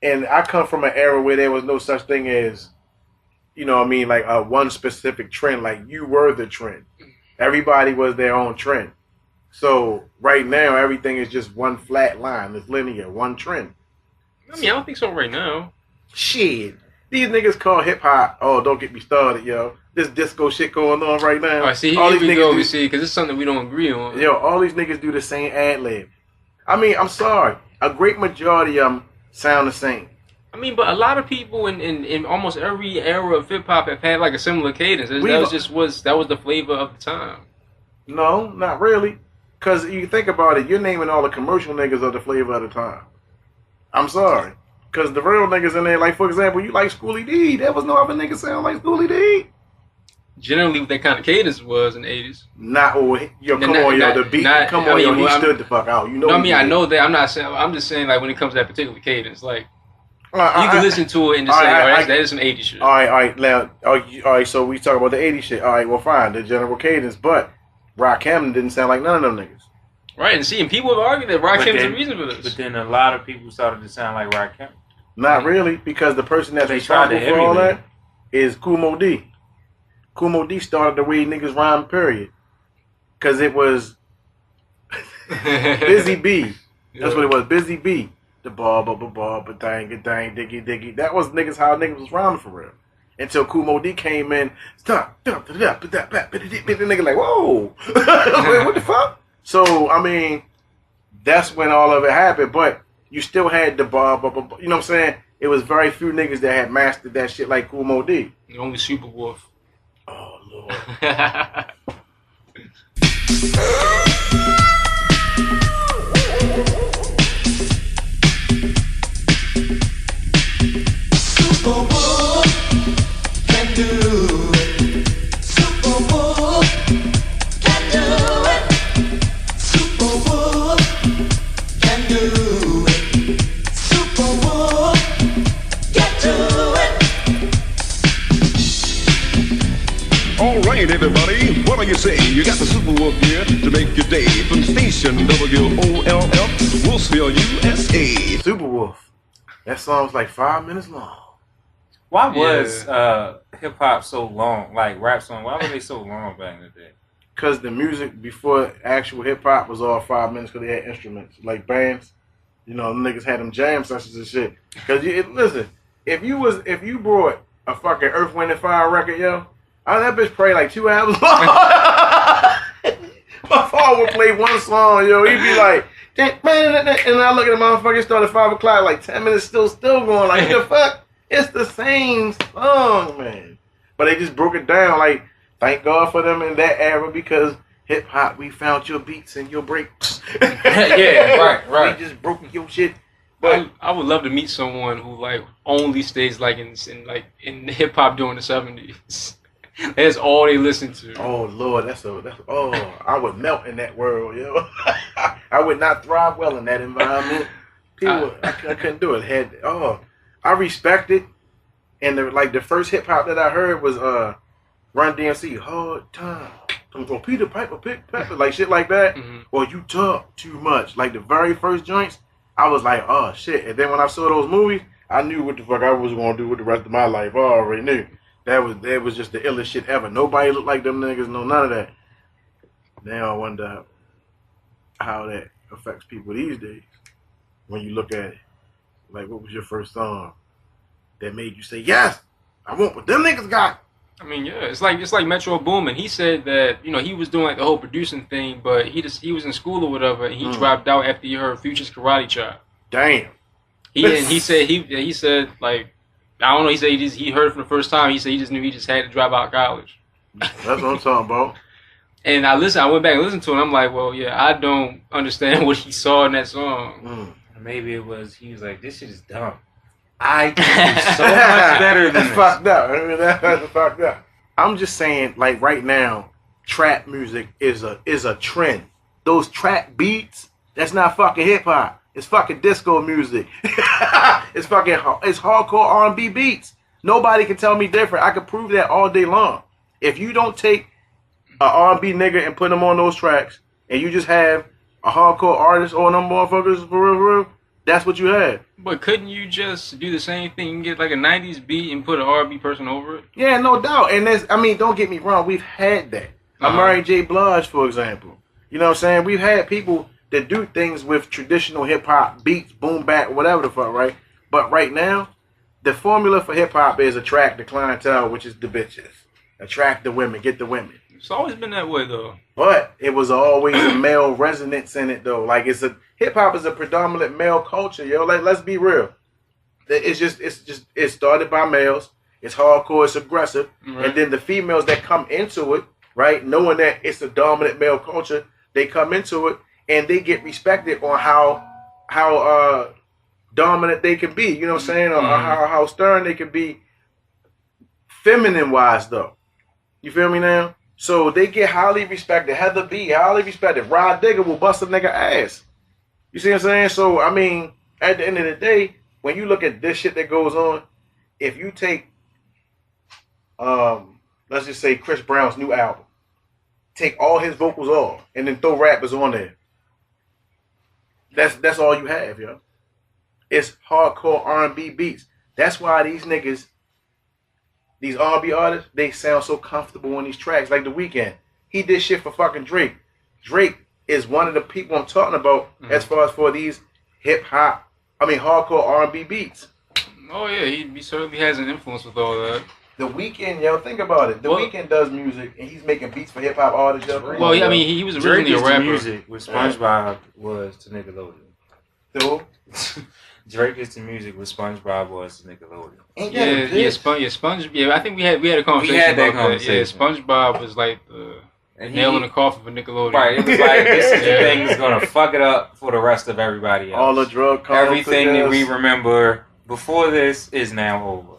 [SPEAKER 4] And I come from an era where there was no such thing as, you know what I mean, like one specific trend. Like, you were the trend. Everybody was their own trend. So right now, everything is just one flat line. It's linear, one trend.
[SPEAKER 5] I mean, I don't think so right now.
[SPEAKER 4] Shit. These niggas call hip hop. Oh, don't get me started, yo. This disco shit going on right now.
[SPEAKER 5] All right, see,
[SPEAKER 4] all
[SPEAKER 5] here
[SPEAKER 4] these
[SPEAKER 5] we
[SPEAKER 4] niggas
[SPEAKER 5] go.
[SPEAKER 4] do,
[SPEAKER 5] We see, because it's something we don't agree on.
[SPEAKER 4] Yo, all these niggas do the same ad lib. I mean, I'm sorry. A great majority of them sound the same.
[SPEAKER 5] I mean, but a lot of people in almost every era of hip hop have had like a similar cadence. That was the flavor of the time.
[SPEAKER 4] No, not really. Because you think about it, you're naming all the commercial niggas of the flavor of the time. I'm sorry. Because the real niggas in there, like, for example, you like Schoolie D. There was no other niggas sound like Schoolie D.
[SPEAKER 5] Generally, what that kind of cadence was in the 80s.
[SPEAKER 4] The beat. He stood the fuck out. You know.
[SPEAKER 5] No, I mean, I know that. I'm not saying. I'm just saying, like, when it comes to that particular cadence, like, you can listen to it and just say, that is some 80s shit.
[SPEAKER 4] All right. Now, all right. So we talk about the 80s shit. All right. Well, fine. The general cadence, but Rakim didn't sound like none of them niggas.
[SPEAKER 5] Right, and people have argued that Rakim's the reason for this.
[SPEAKER 6] But then a lot of people started to sound like Rakim.
[SPEAKER 4] Not really, because the person that's responsible for all that is Kumo D. Kumo D started the way niggas rhyme, period. Because it was Busy B. That's what it was, Busy B. The ball, dang, diggy. That was niggas how niggas was rhyming for real. Until Kumo D came in, the nigga like, whoa. Like, what the fuck? So, I mean, that's when all of it happened, but you still had the you know what I'm saying? It was very few niggas that had mastered that shit like Kumo D.
[SPEAKER 5] The only Super Wolf.
[SPEAKER 4] Oh, Lord.
[SPEAKER 3] Super Wolf can do it. Super Wolf can do it. Super Wolf can do it. Super Wolf can do it.
[SPEAKER 1] make your day from station WOLF, Wolfsville, USA.
[SPEAKER 4] Super Wolf. That song's like 5 minutes long.
[SPEAKER 6] Why was hip hop so long? Like rap song, why were they so long back in the day?
[SPEAKER 4] Because the music before actual hip hop was all 5 minutes because they had instruments like bands. You know, them niggas had them jam sessions and shit. Because listen, if you brought a fucking Earth, Wind and Fire record, yo, that bitch played like 2 hours long. My father would play one song, yo. He'd be like, and I look at the motherfucker, it started 5 o'clock, like 10 minutes still going. Like, what the fuck? It's the same song, man. But they just broke it down. Like, thank God for them in that era because hip hop, we found your beats and your breaks.
[SPEAKER 6] Yeah, right.
[SPEAKER 4] We just broke your shit.
[SPEAKER 5] But I would love to meet someone who like only stays like in hip hop during the 70s. That's all they listen to.
[SPEAKER 4] Oh Lord, I would melt in that world, yo. I would not thrive well in that environment. People, I couldn't do it. I respect it, and the first hip hop that I heard was Run DMC, Hard Time, or Peter Piper, Pick Pepper, like shit like that. Mm-hmm. Or You Talk Too Much, like the very first joints. I was like, oh shit, and then when I saw those movies, I knew what the fuck I was gonna do with the rest of my life. I already knew that was just the illest shit ever. Nobody looked like them niggas, no none of that. Now I wonder how that affects people these days when you look at it. Like, what was your first song that made you say, yes, I want what them niggas got?
[SPEAKER 5] I mean, yeah, it's like Metro Boomin. He said that, you know, he was doing like the whole producing thing, but he was in school or whatever, and he dropped out after he heard Future's Karate Chop.
[SPEAKER 4] Damn.
[SPEAKER 5] He said like, I don't know. He said he heard it for the first time. He said he just knew he just had to drop out of college.
[SPEAKER 4] That's what I'm talking about.
[SPEAKER 5] And I went back and listened to it. And I'm like, well, yeah, I don't understand what he saw in that song.
[SPEAKER 6] Maybe he was like, this shit is dumb. I can do so much better than
[SPEAKER 4] that's fucked up. I mean, that's fucked up. I'm just saying, like right now, trap music is a trend. Those trap beats, that's not fucking hip hop. It's fucking disco music. It's hardcore R&B beats. Nobody can tell me different. I could prove that all day long. If you don't take a R&B nigga and put him on those tracks, and you just have a hardcore artist on them motherfuckers for real, that's what you have.
[SPEAKER 5] But couldn't you just do the same thing? You can get like a 90s beat and put an R&B person over it?
[SPEAKER 4] Yeah, no doubt. And don't get me wrong, we've had that. Mary J. Blige, for example. You know what I'm saying? We've had people that do things with traditional hip-hop beats, boom, bap, whatever the fuck, right? But right now, the formula for hip-hop is attract the clientele, which is the bitches. Attract the women, get the women.
[SPEAKER 5] It's always been that way, though.
[SPEAKER 4] But it was always a male resonance in it, though. Like, hip-hop is a predominant male culture, yo. Like, let's be real. It started by males. It's hardcore, it's aggressive. Right. And then the females that come into it, right, knowing that it's a dominant male culture, they come into it, and they get respected on how dominant they can be, you know what I'm saying? Or how stern they can be feminine wise though. You feel me now? So they get highly respected. Heather B, highly respected. Rod Digger will bust a nigga ass. You see what I'm saying? So I mean, at the end of the day, when you look at this shit that goes on, if you take let's just say Chris Brown's new album, take all his vocals off, and then throw rappers on there. That's all you have, yo. It's hardcore R&B beats. That's why these niggas, these R&B artists, they sound so comfortable on these tracks. Like The Weeknd, he did shit for fucking Drake. Drake is one of the people I'm talking about as far as for these hardcore R&B beats.
[SPEAKER 5] Oh yeah, he certainly has an influence with all that.
[SPEAKER 4] The Weeknd, yo, think about it. The Weeknd does music, and he's making beats for hip hop artists. Yo.
[SPEAKER 5] Well, yeah, I mean, he was originally a rapper.
[SPEAKER 6] Music with SpongeBob was to Nickelodeon.
[SPEAKER 4] So
[SPEAKER 6] Drake is the music with SpongeBob was to Nickelodeon.
[SPEAKER 5] Yeah, I think we had a conversation.
[SPEAKER 6] We had that
[SPEAKER 5] about
[SPEAKER 6] conversation.
[SPEAKER 5] Yeah, SpongeBob was like the nail in the coffin for Nickelodeon.
[SPEAKER 6] Right, it was like this is the thing that's gonna fuck it up for the rest of everybody else.
[SPEAKER 4] All the drug
[SPEAKER 6] everything that we remember before this is now over.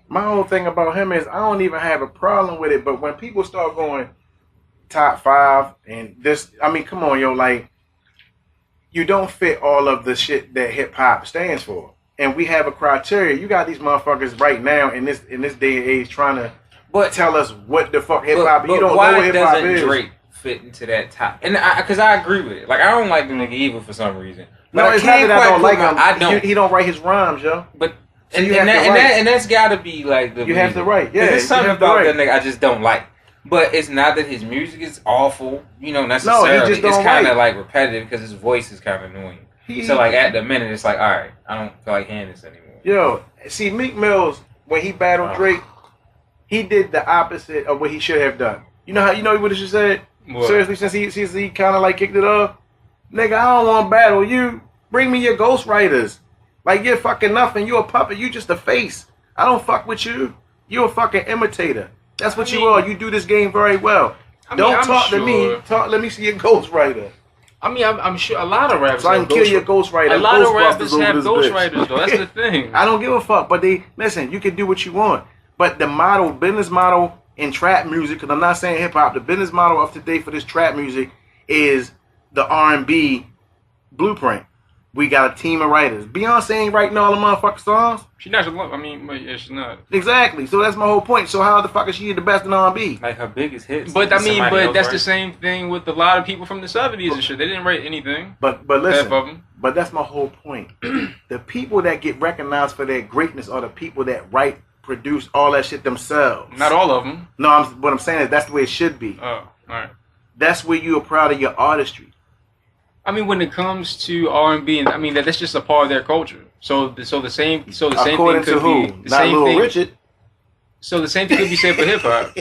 [SPEAKER 4] My whole thing about him is I don't even have a problem with it, but when people start going top 5 and this, I mean, come on, yo, like, you don't fit all of the shit that hip hop stands for. And we have a criteria. You got these motherfuckers right now in this day and age trying to tell us what the fuck hip hop is. You don't know what hip hop is.
[SPEAKER 6] Drake fit into that top. And because I agree with it. Like, I don't like the nigga either for some reason. But
[SPEAKER 4] No, it's not that I don't like him.
[SPEAKER 6] I don't.
[SPEAKER 4] He don't write his rhymes, yo.
[SPEAKER 6] But
[SPEAKER 4] So
[SPEAKER 6] and,
[SPEAKER 4] you
[SPEAKER 6] and,
[SPEAKER 4] have to
[SPEAKER 6] that,
[SPEAKER 4] write.
[SPEAKER 6] and that's gotta be like the.
[SPEAKER 4] You have to write. Yeah,
[SPEAKER 6] there's something
[SPEAKER 4] you have to
[SPEAKER 6] about
[SPEAKER 4] write.
[SPEAKER 6] that nigga I just don't like. But it's not that his music is awful, necessarily.
[SPEAKER 4] No, he just don't
[SPEAKER 6] it's kind of
[SPEAKER 4] write.
[SPEAKER 6] like repetitive because his voice is kind of annoying.
[SPEAKER 4] He-
[SPEAKER 6] So like at the minute, it's like, all right, I don't feel like hearing this anymore.
[SPEAKER 4] Yo, see, Meek Mills, when he battled Drake, he did the opposite of what he should have done. You know what he should said?
[SPEAKER 5] What?
[SPEAKER 4] Seriously, since he kind of like kicked it off, nigga, I don't want to battle you. Bring me your ghostwriters. Like, you're fucking nothing. You a puppet. You just a face. I don't fuck with you. You a fucking imitator. That's what you are. You do this game very well. Don't talk to me. Let me see your ghostwriter.
[SPEAKER 5] I mean, I'm sure a lot of rappers.
[SPEAKER 4] So I can kill your ghostwriter.
[SPEAKER 5] A lot of rappers
[SPEAKER 4] Ghostbusters
[SPEAKER 5] have
[SPEAKER 4] over this bitch.
[SPEAKER 5] ghostwriters, though. That's the thing.
[SPEAKER 4] I don't give a fuck. But listen, you can do what you want. But the business model in trap music, because I'm not saying hip hop, the business model of today for this trap music is the R&B blueprint. We got a team of writers. Beyonce ain't writing all the motherfucking songs.
[SPEAKER 5] She's not. I mean, yeah, she's not.
[SPEAKER 4] Exactly. So that's my whole point. So how the fuck is she the best in R&B?
[SPEAKER 6] Like her biggest hits.
[SPEAKER 5] But I mean,
[SPEAKER 6] somebody else
[SPEAKER 5] that's
[SPEAKER 6] write.
[SPEAKER 5] the same thing with a lot of people from the 70s and shit. They didn't write anything.
[SPEAKER 4] But
[SPEAKER 5] Half
[SPEAKER 4] listen.
[SPEAKER 5] of them.
[SPEAKER 4] But that's my whole point. The people that get recognized for their greatness are the people that write, produce all that shit themselves.
[SPEAKER 5] Not all of them.
[SPEAKER 4] No, what I'm saying is that's the way it should be.
[SPEAKER 5] Oh, all right.
[SPEAKER 4] That's where you are proud of your artistry.
[SPEAKER 5] I mean, when it comes to R&B, and I mean that's just a part of their culture. So the same
[SPEAKER 4] According
[SPEAKER 5] thing
[SPEAKER 4] to
[SPEAKER 5] could
[SPEAKER 4] who?
[SPEAKER 5] be the
[SPEAKER 4] Not
[SPEAKER 5] same
[SPEAKER 4] Little
[SPEAKER 5] thing.
[SPEAKER 4] Richard.
[SPEAKER 5] So the same thing could be said for hip hop.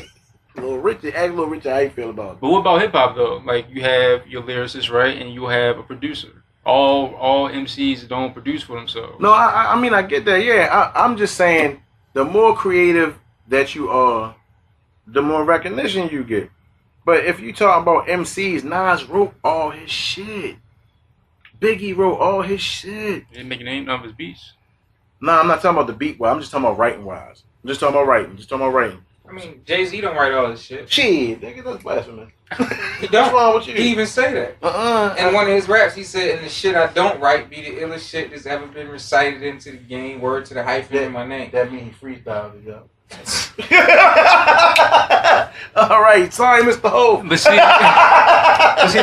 [SPEAKER 4] Little Richard. Ask Little Richard how you feel about it.
[SPEAKER 5] But what about hip hop though? Like you have your lyricist, right, and you have a producer. All MCs don't produce for themselves.
[SPEAKER 4] No, I mean I get that. Yeah, I'm just saying the more creative that you are, the more recognition you get. But if you talk about MCs, Nas wrote all his shit. Biggie wrote all his shit.
[SPEAKER 5] He didn't make a name of his beats.
[SPEAKER 4] No, I'm not talking about the beat wise. I'm just talking about writing wise. I'm just talking about writing.
[SPEAKER 6] I mean, Jay-Z don't write all this shit.
[SPEAKER 4] Shit, nigga, that's blasphemous.
[SPEAKER 6] He don't.
[SPEAKER 4] What's wrong with you?
[SPEAKER 6] He even say that. In one of his raps, he said, "And the shit I don't write be the illest shit that's ever been recited into the game. Word to the hyphen in my name."
[SPEAKER 4] That means he freestyled it, yo. All right, sorry, Mr. Ho.
[SPEAKER 5] But see,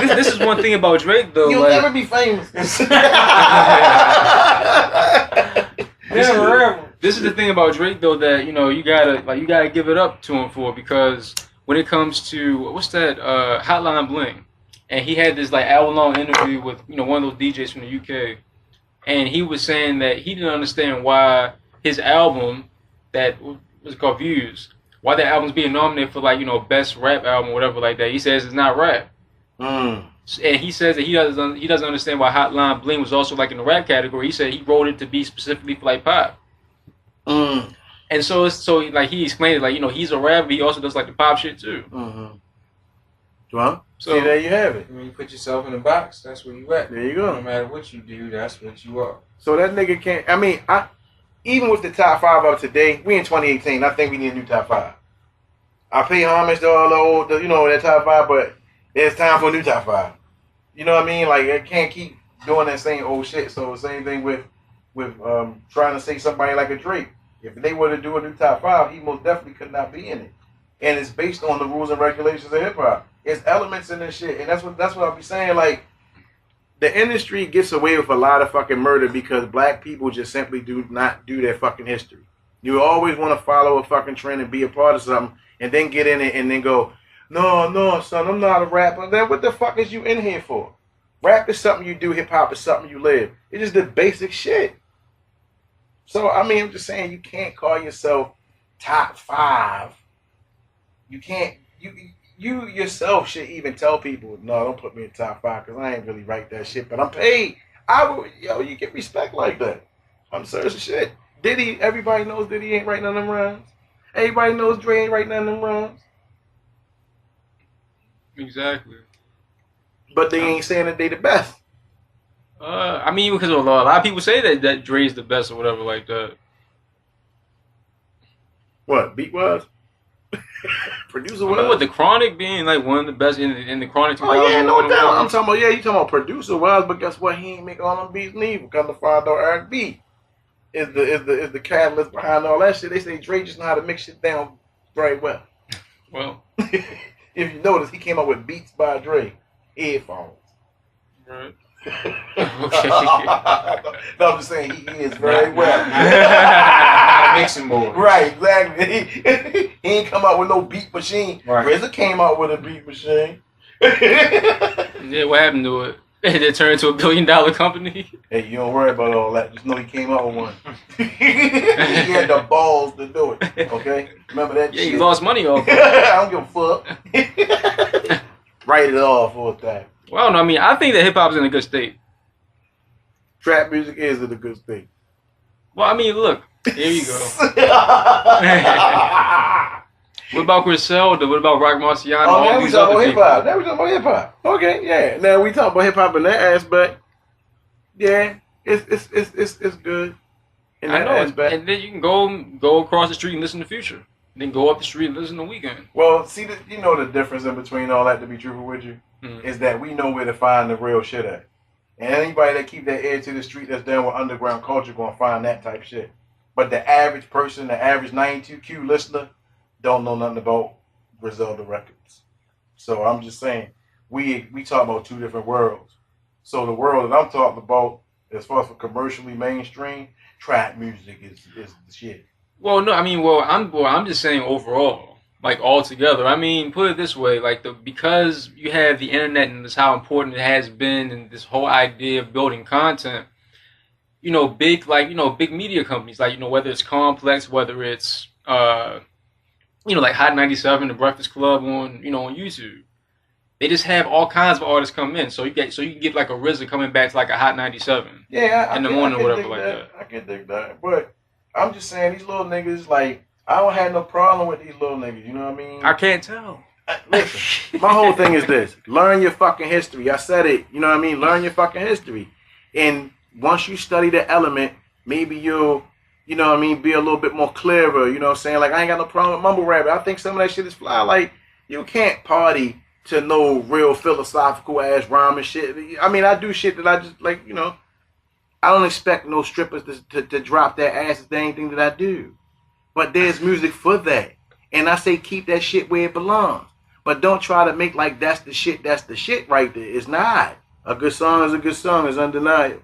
[SPEAKER 5] this is one thing about Drake though.
[SPEAKER 4] You'll
[SPEAKER 5] like,
[SPEAKER 4] never be famous.
[SPEAKER 5] This is the thing about Drake though that you gotta give it up to him for, because when it comes to what's that Hotline Bling, and he had this like hour-long interview with one of those DJs from the UK, and he was saying that he didn't understand why his album that was called Views, why that album's being nominated for like best rap album or whatever like that. He says it's not rap. And he says that he doesn't understand why Hotline Bling was also like in the rap category. He said he wrote it to be specifically for like pop. And so like he explained it like he's a rapper, but he also does like the pop shit too.
[SPEAKER 4] Well,
[SPEAKER 5] So
[SPEAKER 4] see, there you have it.
[SPEAKER 6] When you put yourself in a box, that's where you at.
[SPEAKER 4] There you go.
[SPEAKER 6] No matter what you do, that's what you are.
[SPEAKER 4] So that nigga can't. I mean, even with the top 5 of today, we in 2018. I think we need a new top 5. I pay homage to all the old, that top 5, but it's time for a new top 5. You know what I mean? Like, I can't keep doing that same old shit. So same thing with trying to say somebody like a Drake. If they were to do a new top 5, he most definitely could not be in it. And it's based on the rules and regulations of hip hop. It's elements in this shit, and that's what I'll be saying. Like, the industry gets away with a lot of fucking murder because black people just simply do not do their fucking history. You always want to follow a fucking trend and be a part of something, and then get in it and then go, no, son, I'm not a rapper. Then what the fuck is you in here for? Rap is something you do. Hip hop is something you live. It's just the basic shit. So I mean, I'm just saying you can't call yourself top 5. You can't. You yourself should even tell people, no, don't put me in top 5 because I ain't really write that shit, but I'm paid. You get respect like that. I'm serious as shit. Diddy, everybody knows Diddy ain't writing none of them rhymes. Everybody knows Dre ain't writing none of them rhymes.
[SPEAKER 5] exactly.
[SPEAKER 4] But they ain't saying that they the best.
[SPEAKER 5] I mean, because a lot of people say that Dre's the best or whatever like that.
[SPEAKER 4] What, beat wise? Producer
[SPEAKER 5] I mean,
[SPEAKER 4] wise?
[SPEAKER 5] with the Chronic being like one of the best in the Chronic 2000.
[SPEAKER 4] Oh yeah, no doubt. I'm talking about, you talking about producer wise, but guess what? He ain't make all them beats neither. Come to find out, Eric B is the catalyst behind all that shit. They say Dre just know how to mix shit down very well.
[SPEAKER 5] Well,
[SPEAKER 4] If you notice, he came out with Beats by Dre headphones.
[SPEAKER 5] Right.
[SPEAKER 4] Okay. No, I'm just saying he is very well.
[SPEAKER 6] Mixing board.
[SPEAKER 4] Right, exactly. He ain't come out with no beat machine.
[SPEAKER 6] Right.
[SPEAKER 4] RZA came out with a beat machine.
[SPEAKER 5] Yeah, what happened to it? It turned into $1 billion company.
[SPEAKER 4] Hey, you don't worry about all that. Just know he came out with one. He had the balls to do it. Okay? Remember that
[SPEAKER 5] Yeah,
[SPEAKER 4] shit?
[SPEAKER 5] he lost money off it.
[SPEAKER 4] I don't give a fuck. Write it off for that.
[SPEAKER 5] Well, I don't know. I mean, I think that hip hop's in a good state.
[SPEAKER 4] Trap music is in a good state.
[SPEAKER 5] Well, I mean, look. Here you go. What about Griselda? What about Rock Marciano?
[SPEAKER 4] Oh,
[SPEAKER 5] all
[SPEAKER 4] now we
[SPEAKER 5] these
[SPEAKER 4] talking
[SPEAKER 5] other
[SPEAKER 4] about hip
[SPEAKER 5] people?
[SPEAKER 4] hop. Now we talking about hip hop. Okay, yeah. Now we talking about hip hop in that aspect. Yeah, it's good. In
[SPEAKER 5] I
[SPEAKER 4] that
[SPEAKER 5] know,
[SPEAKER 4] aspect.
[SPEAKER 5] and then you can go across the street and listen to Future. Then go up the street and listen to Weekend.
[SPEAKER 4] Well, see, you know the difference in between all that, to be truthful with you, is that we know where to find the real shit at. And anybody that keep their ear to the street that's down with underground culture going to find that type shit. But the average person, the average 92Q listener, don't know nothing about Griselda Records. So I'm just saying, we talk about two different worlds. So the world that I'm talking about, as far as for commercially mainstream, trap music is the shit.
[SPEAKER 5] Well, no, I mean, I'm just saying overall, like altogether. I mean, put it this way, like because you have the internet and this how important it has been, and this whole idea of building content. You know, big media companies, like, you know, whether it's Complex, whether it's like Hot 97, The Breakfast Club on YouTube. They just have all kinds of artists come in, so you can get like a RZA coming back to like a Hot 97, in the morning or whatever like that.
[SPEAKER 4] I can dig that, but I'm just saying these little niggas, like, I don't have no problem with these little niggas. You know what I mean?
[SPEAKER 5] I can't tell.
[SPEAKER 4] Listen, my whole thing is this: learn your fucking history. I said it. You know what I mean? Learn your fucking history, and once you study the element, maybe you'll, be a little bit more clearer. You know what I'm saying? Like, I ain't got no problem with mumble rap. I think some of that shit is fly. Like, you can't party to no real philosophical ass rhyme and shit. I mean, I do shit that I just, like, I don't expect no strippers to drop their asses to anything that I do. But there's music for that. And I say keep that shit where it belongs. But don't try to make like that's the shit right there. It's not. A good song is a good song. It's undeniable.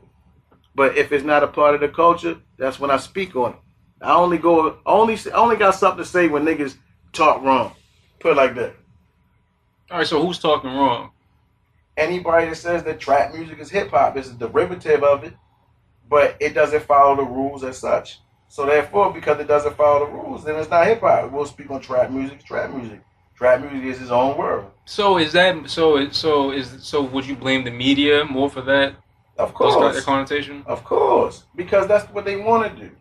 [SPEAKER 4] But if it's not a part of the culture, that's when I speak on it. I only got something to say when niggas talk wrong. Put it like that.
[SPEAKER 5] All right, so who's talking wrong?
[SPEAKER 4] Anybody that says that trap music is hip hop is a derivative of it, but it doesn't follow the rules as such. So therefore, because it doesn't follow the rules, then it's not hip hop. We'll speak on trap music. Trap music is its own world.
[SPEAKER 5] So would you blame the media more for that?
[SPEAKER 4] Of course.
[SPEAKER 5] That connotation?
[SPEAKER 4] Of course, because that's what they want to do.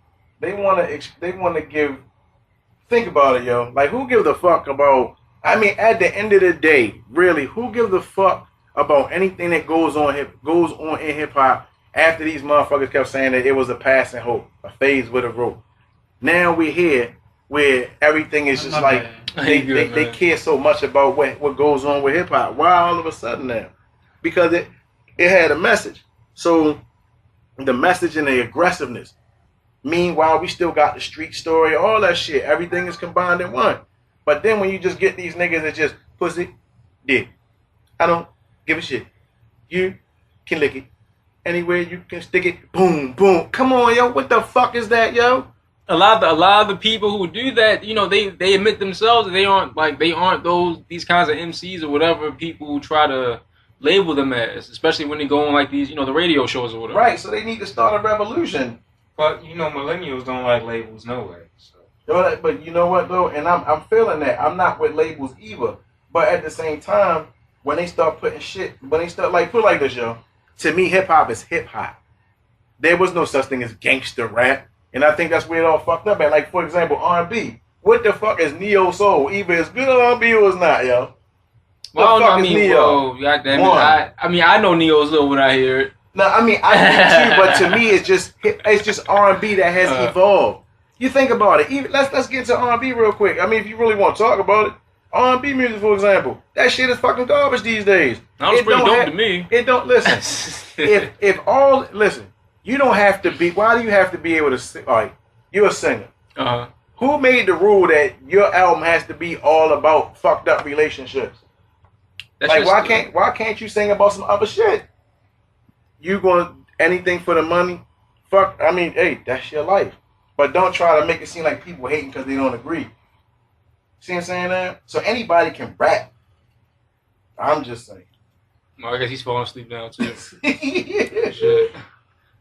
[SPEAKER 4] They want to give. Think about it, yo. Like, who gives a fuck about? I mean, at the end of the day, really, who gives a fuck about anything that goes on in hip hop? After these motherfuckers kept saying that it was a passing hope, a phase with a rope. Now we're here where everything is just like they care so much about what goes on with hip hop. Why all of a sudden now? Because it had a message. So the message and the aggressiveness. Meanwhile, we still got the street story, all that shit. Everything is combined in one. But then when you just get these niggas that just pussy, dick. I don't give a shit. You can lick it. Anywhere you can stick it, boom, boom. Come on, yo, what the fuck is that, yo?
[SPEAKER 5] A lot of the people who do that, they admit themselves that they aren't these kinds of MCs or whatever people who try to label them as, especially when they go on like these, the radio shows or whatever.
[SPEAKER 4] Right, so they need to start a revolution.
[SPEAKER 6] But millennials don't like labels no way. So.
[SPEAKER 4] But you know what though, and I'm feeling that. I'm not with labels either. But at the same time, when they start putting shit, put it like this, yo. To me, hip hop is hip hop. There was no such thing as gangster rap, and I think that's where it all fucked up at. Like, for example, R&B. What the fuck is neo soul? Either it's good R&B or it's not, yo.
[SPEAKER 5] Well, I know neo soul when I hear it.
[SPEAKER 4] No, I mean I do too, but to me it's just R&B that has evolved. You think about it. Even let's get to R&B real quick. I mean, if you really want to talk about it, R&B music, for example, that shit is fucking garbage these days.
[SPEAKER 5] That was pretty dope to me.
[SPEAKER 4] It don't listen. Listen, you don't have to be. Why do you have to be able to sing? All right, you're a singer.
[SPEAKER 5] Uh-huh.
[SPEAKER 4] Who made the rule that your album has to be all about fucked up relationships? Like why can't you sing about some other shit? You going anything for the money? Fuck. I mean, hey, that's your life. But don't try to make it seem like people hating because they don't agree. See what I'm saying? That so anybody can rap. I'm just saying.
[SPEAKER 5] Well, I guess he's falling asleep now too. Shit.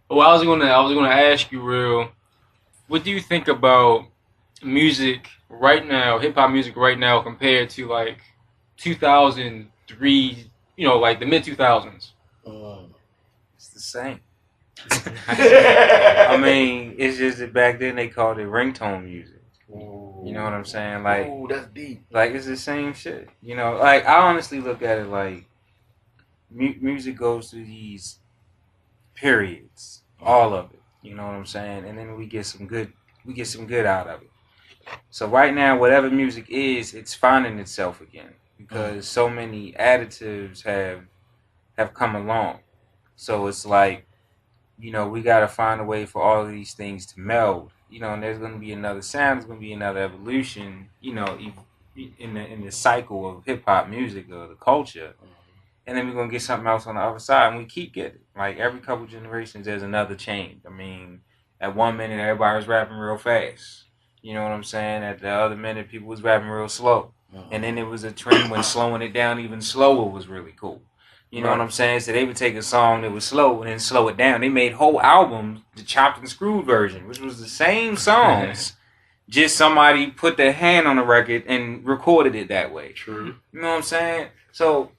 [SPEAKER 5] Well, I was gonna ask you, real. What do you think about music right now, hip hop music right now, compared to like 2003? You know, like the mid 2000s.
[SPEAKER 6] It's the same. I mean, it's just that back then they called it ringtone music. Ooh. You know what I'm saying? Like,
[SPEAKER 4] ooh, that's deep.
[SPEAKER 6] Like it's the same shit. You know, like I honestly look at it like music goes through these periods, all of it. You know what I'm saying? And then we get some good out of it. So right now, whatever music is, it's finding itself again because so many additives have come along. So it's like, you know, we got to find a way for all of these things to meld. You know, and there's going to be another sound. There's going to be another evolution. You know, in the cycle of hip hop music or the culture, and then we're going to get something else on the other side, and we keep getting like every couple generations. There's another change. I mean, at one minute everybody was rapping real fast. You know what I'm saying? At the other minute, people was rapping real slow, and then there was a trend when slowing it down even slower was really cool. You know what I'm saying? So they would take a song that was slow and then slow it down. They made whole albums, the chopped and screwed version, which was the same songs, just somebody put their hand on the record and recorded it that way.
[SPEAKER 4] True.
[SPEAKER 6] You know what I'm saying? So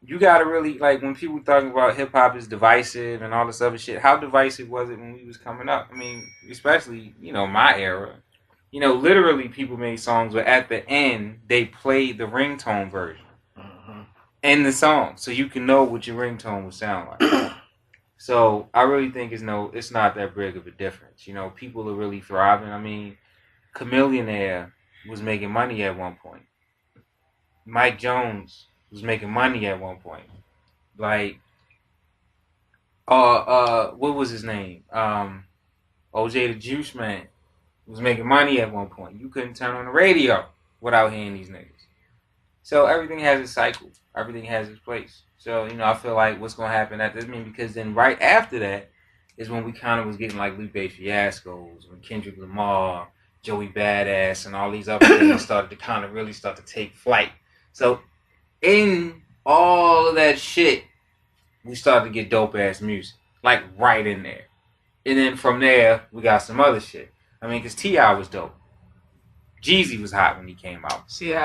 [SPEAKER 6] you gotta really, like, when people talking about hip hop is divisive and all this other shit, how divisive was it when we was coming up? I mean, especially, you know, my era. You know, literally people made songs where at the end they played the ringtone version. In the song, so you can know what your ringtone would sound like. So I really think it's not that big of a difference. You know, people are really thriving. I mean, Chameleonaire was making money at one point. Mike Jones was making money at one point. Like, what was his name? OJ the Juice Man was making money at one point. You couldn't turn on the radio without hearing these niggas. So everything has a cycle. Everything has its place. So, you know, I feel like what's going to happen at this mean, because then right after that is when we kind of was getting like Lupe Fiascos, when Kendrick Lamar, Joey Badass, and all these other things started to kind of really start to take flight. So in all of that shit, we started to get dope ass music. Like right in there. And then from there, we got some other shit. I mean, because T.I. was dope. Jeezy was hot when he came out.
[SPEAKER 5] See,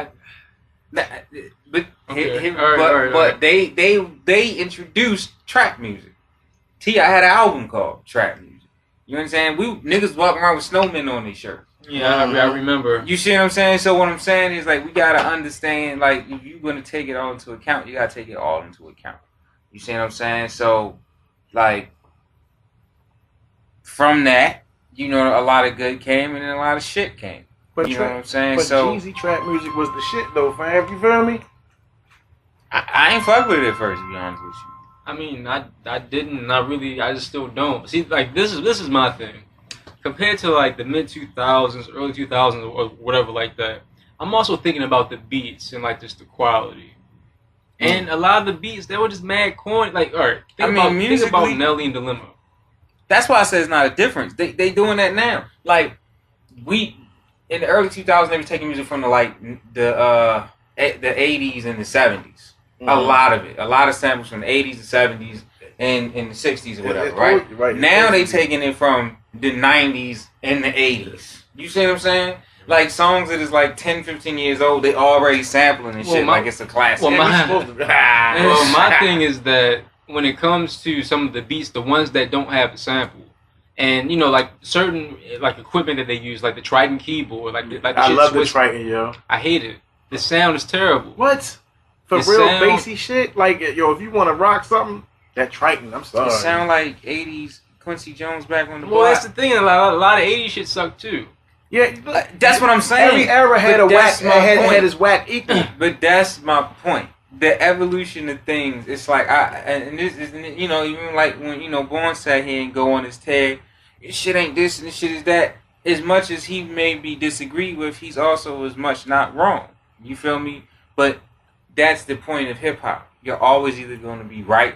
[SPEAKER 5] But
[SPEAKER 6] they introduced trap music. T.I. had an album called Trap Music. You know what I'm saying? We niggas walking around with snowmen on their shirts.
[SPEAKER 5] Yeah, I remember.
[SPEAKER 6] You see what I'm saying? So what I'm saying is, like, we gotta understand, like, if you're gonna take it all into account, you gotta take it all into account. You see what I'm saying? So, like, from that, you know, a lot of good came and then a lot of shit came.
[SPEAKER 4] But
[SPEAKER 6] you know what I'm saying?
[SPEAKER 4] But
[SPEAKER 6] so
[SPEAKER 4] Jeezy trap music was the shit though, fam. You feel me?
[SPEAKER 6] I ain't fuck with it at first, to be honest with you.
[SPEAKER 5] I mean, I didn't. I just still don't. See, like this is my thing. Compared to like the mid 2000s, early 2000s, or whatever like that, I'm also thinking about the beats and like just the quality. And a lot of the beats, they were just mad corny. Like, all right, think about Nelly and Dilemma.
[SPEAKER 6] That's why I say it's not a difference. They doing that now. Like, in the early 2000s, they were taking music from the 80s and the 70s. Mm-hmm. A lot of it. A lot of samples from the 80s, the 70s, and in the 60s or whatever, right? Now they taking it from the 90s and the 80s. You see what I'm saying? Like, songs that is like 10, 15 years old, they already sampling and shit like it's a classic.
[SPEAKER 5] My thing is that when it comes to some of the beats, the ones that don't have a sample, and you know, like certain like equipment that they use, like the Triton keyboard, like the
[SPEAKER 4] I love the Triton, yo.
[SPEAKER 5] I hate it. The sound is terrible.
[SPEAKER 4] What? For the real bassy shit, like yo, if you want to rock something, that Triton, I'm sorry.
[SPEAKER 6] It sound like 80s Quincy Jones back on the block.
[SPEAKER 5] Well, that's the thing. A lot of 80s shit suck too.
[SPEAKER 6] Yeah, that's what I'm saying.
[SPEAKER 4] Every era had a whack, had his whack equal.
[SPEAKER 6] But that's my point. The evolution of things. It's like and this is, you know, even like when, you know, Bourne sat here and go on his tag, this shit ain't this and this shit is that. As much as he may be disagreed with, he's also as much not wrong. You feel me? But that's the point of hip hop. You're always either going to be right,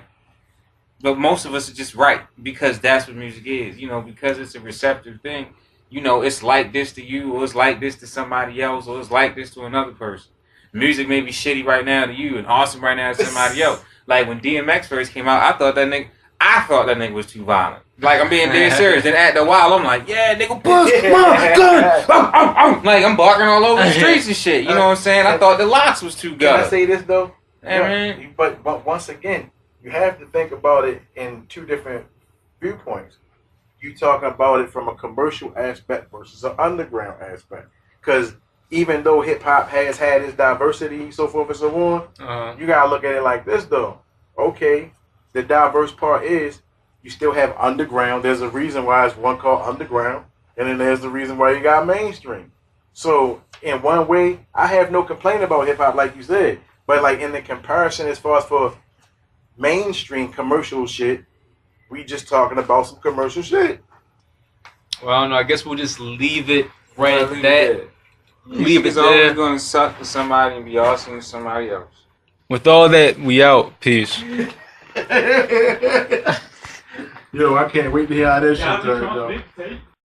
[SPEAKER 6] but most of us are just right because that's what music is. You know, because it's a receptive thing. You know, it's like this to you, or it's like this to somebody else, or it's like this to another person. Music may be shitty right now to you and awesome right now to somebody else. Like when DMX first came out, I thought that nigga was too violent. Like I'm being dead serious. Then after a while, I'm like, yeah, nigga, push, gun, like I'm barking all over the streets and shit. You know what I'm saying? I thought the locks was too good.
[SPEAKER 4] Can I say this though?
[SPEAKER 6] Yeah,
[SPEAKER 4] but once again, you have to think about it in two different viewpoints. You talking about it from a commercial aspect versus an underground aspect. Because even though hip hop has had its diversity, so forth and so on, you gotta look at it like this though. Okay, the diverse part is you still have underground. There's a reason why it's one called underground, and then there's the reason why you got mainstream. So in one way, I have no complaint about hip hop, like you said. But like in the comparison, as far as for mainstream commercial shit, we just talking about some commercial shit.
[SPEAKER 5] Well, I don't know. I guess we'll just leave it right at that.
[SPEAKER 6] Music
[SPEAKER 5] Leave it
[SPEAKER 6] is always
[SPEAKER 5] there.
[SPEAKER 6] going to suck for somebody and be awesome to somebody else.
[SPEAKER 5] With all that, we out. Peace.
[SPEAKER 4] Yo, I can't wait to hear how this shit turns out.